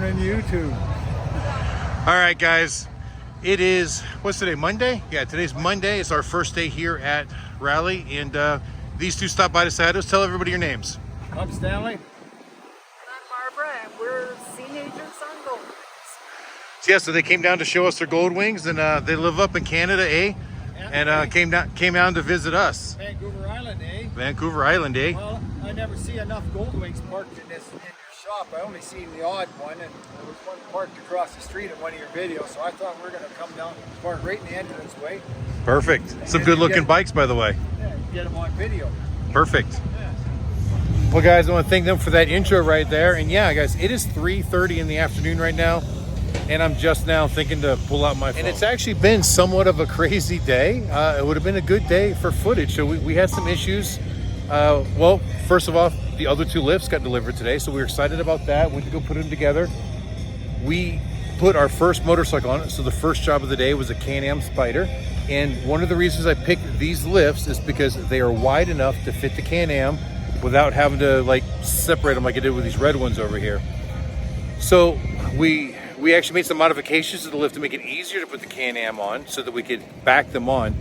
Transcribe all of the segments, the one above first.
Morning, YouTube. All right, guys. It is, what's today, Monday? Yeah, today's Monday. It's our first day here at Rally, and these two stopped by to say hi to us. Tell everybody your names. I'm Stanley. And I'm Barbara, and we're scene agents on Gold Wings. So, yeah, so they came down to show us their gold wings, and they live up in Canada, eh? And came down to visit us. Vancouver Island, eh? Vancouver Island, eh? Well, I never see enough gold wings parked in your shop. I only seen the odd one, and there was one parked across the street in one of your videos, so I thought we were going to come down and park right in the entranceway. Perfect. Some good looking bikes, by the way. Yeah, get them on video. Perfect. Yeah. Well, guys, I want to thank them for that intro right there. And yeah, guys, it is 3:30 in the afternoon right now, and I'm just now thinking to pull out my phone. And it's actually been somewhat of a crazy day. It would have been a good day for footage. So we had some issues. Well, first of all, the other two lifts got delivered today, so we were excited about that. Went to go put them together. We put our first motorcycle on it, so the first job of the day was a Can-Am Spyder. And one of the reasons I picked these lifts is because they are wide enough to fit the Can-Am without having to like separate them like I did with these red ones over here. So we actually made some modifications to the lift to make it easier to put the Can-Am on so that we could back them on.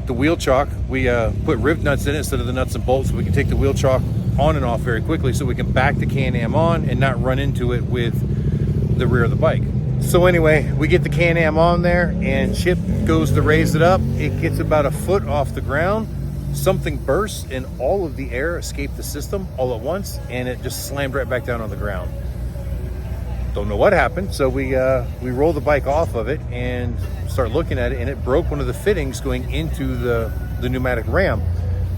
The wheel chock, we put rib nuts in it instead of the nuts and bolts, so we can take the wheel chock on and off very quickly so we can back the Can-Am on and not run into it with the rear of the bike. So anyway, we get the Can-Am on there and Chip goes to raise it up. It gets about a foot off the ground. Something bursts and all of the air escaped the system all at once, and it just slammed right back down on the ground. Don't know what happened, so we roll the bike off of it and start looking at it, and it broke one of the fittings going into the pneumatic ram.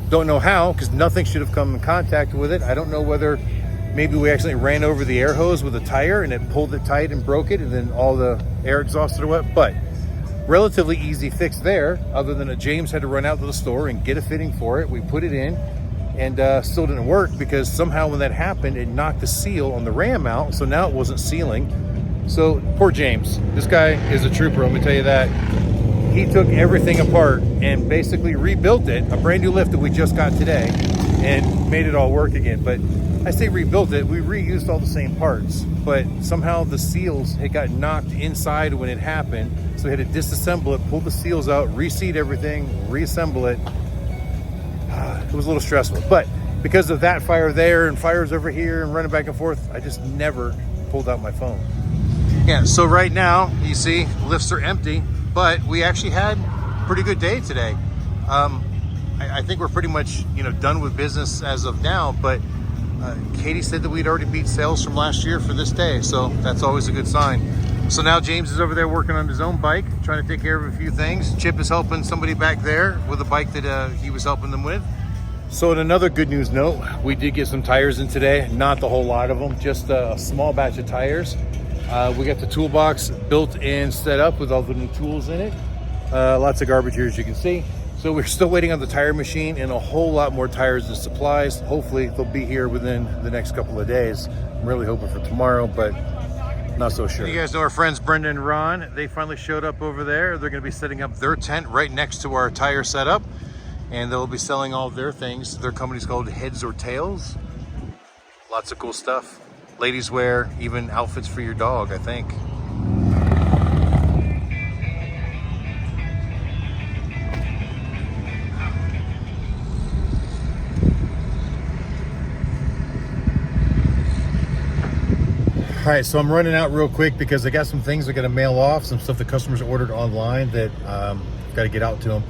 Don't know how, because nothing should have come in contact with it. I don't know whether maybe we accidentally ran over the air hose with a tire and it pulled it tight and broke it, and then all the air exhausted or what. But relatively easy fix there, other than that James had to run out to the store and get a fitting for it. We put it in, and still didn't work because somehow when that happened, it knocked the seal on the ram out, so now it wasn't sealing. So poor James, this guy is a trooper, let me tell you that. He took everything apart and basically rebuilt it, a brand new lift that we just got today, and made it all work again. But I say rebuilt it, we reused all the same parts, but somehow the seals had got knocked inside when it happened, so we had to disassemble it, pull the seals out, reseat everything, reassemble it. It was a little stressful, but because of that fire there and fires over here and running back and forth, I just never pulled out my phone. Yeah, so right now, you see, lifts are empty, but we actually had a pretty good day today. I think we're pretty much, done with business as of now, but Katie said that we'd already beat sales from last year for this day, so that's always a good sign. So now James is over there working on his own bike, trying to take care of a few things. Chip is helping somebody back there with a bike that he was helping them with. So in another good news note, we did get some tires in today, not the whole lot of them, just a small batch of tires. We got the toolbox built and set up with all the new tools in it. Lots of garbage here, as you can see. So we're still waiting on the tire machine and a whole lot more tires and supplies. Hopefully they'll be here within the next couple of days. I'm really hoping for tomorrow, but not so sure. You guys know our friends Brenda and Ron. They finally showed up over there. They're going to be setting up their tent right next to our tire setup, and they'll be selling all their things. Their company's called Heads or Tails. Lots of cool stuff. Ladies wear, even outfits for your dog, I think. All right, so I'm running out real quick because I got some things I got to mail off, some stuff the customers ordered online that got to get out to them.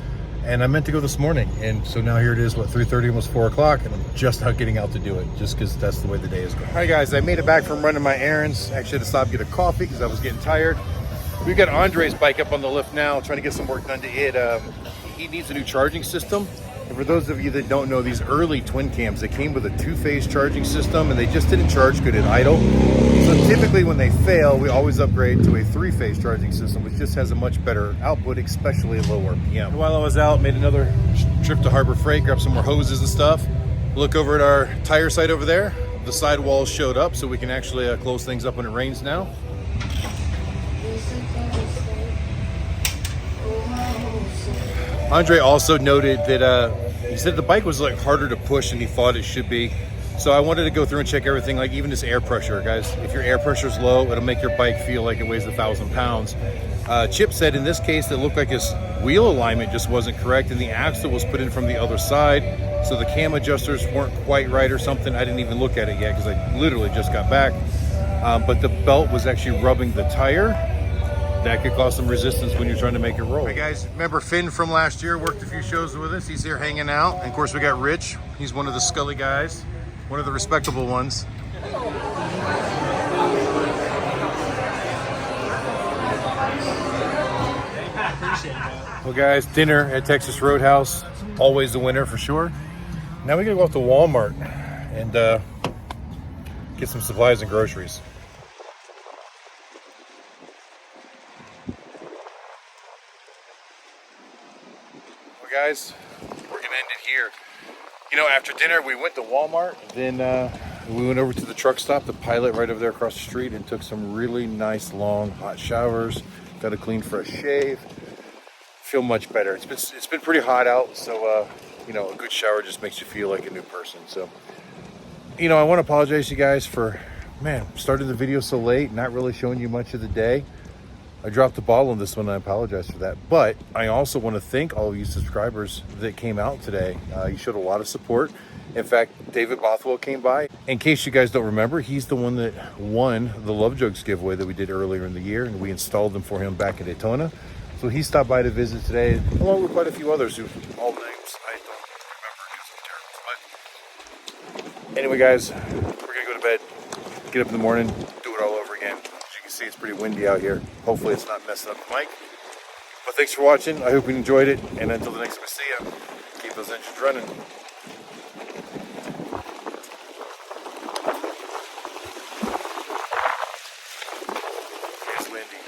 And I meant to go this morning, and so now here it is, 3:30, almost 4 o'clock, and I'm just not getting out to do it, just because that's the way the day is going. All right, guys, I made it back from running my errands. Actually had to stop and get a coffee because I was getting tired. We've got Andre's bike up on the lift now, trying to get some work done to it. He needs a new charging system. And for those of you that don't know, these early twin cams, they came with a 2-phase charging system, and they just didn't charge good at idle. So typically when they fail, we always upgrade to a 3-phase charging system, which just has a much better output, especially at low RPM. And while I was out, made another trip to Harbor Freight, grabbed some more hoses and stuff. Look over at our tire site over there. The side walls showed up, so we can actually close things up when it rains now. Andre also noted that he said the bike was like harder to push than he thought it should be. So I wanted to go through and check everything, like even this air pressure, guys. If your air pressure is low, it'll make your bike feel like it weighs 1,000 pounds. Chip said in this case, it looked like his wheel alignment just wasn't correct, and the axle was put in from the other side. So the cam adjusters weren't quite right or something. I didn't even look at it yet because I literally just got back. But the belt was actually rubbing the tire. That could cause some resistance when you're trying to make it roll. Hey guys, remember Finn from last year, worked a few shows with us. He's here hanging out. And of course we got Rich. He's one of the Scully guys, one of the respectable ones. Well guys, dinner at Texas Roadhouse, always the winner for sure. Now we gotta go out to Walmart and get some supplies and groceries. Well guys, we're gonna end it here. You know, after dinner we went to Walmart, then we went over to the truck stop, the Pilot right over there across the street, and took some really nice long hot showers, got a clean fresh shave. Feel much better. It's been pretty hot out, so you know, a good shower just makes you feel like a new person. So, you know, I want to apologize to you guys for, man, starting the video so late, not really showing you much of the day. I dropped the ball on this one, and I apologize for that. But I also want to thank all of you subscribers that came out today. You showed a lot of support. In fact, David Bothwell came by. In case you guys don't remember, he's the one that won the Love Jugs giveaway that we did earlier in the year, and we installed them for him back in Daytona. So he stopped by to visit today, along with quite a few others who all names I don't remember because I'm terrible. But anyway, guys, we're gonna go to bed, get up in the morning, do it all over again. As you can see, it's pretty windy out here. Hopefully it's not messing up the mic. But thanks for watching. I hope you enjoyed it. And until the next time we see you, keep those engines running. It's windy.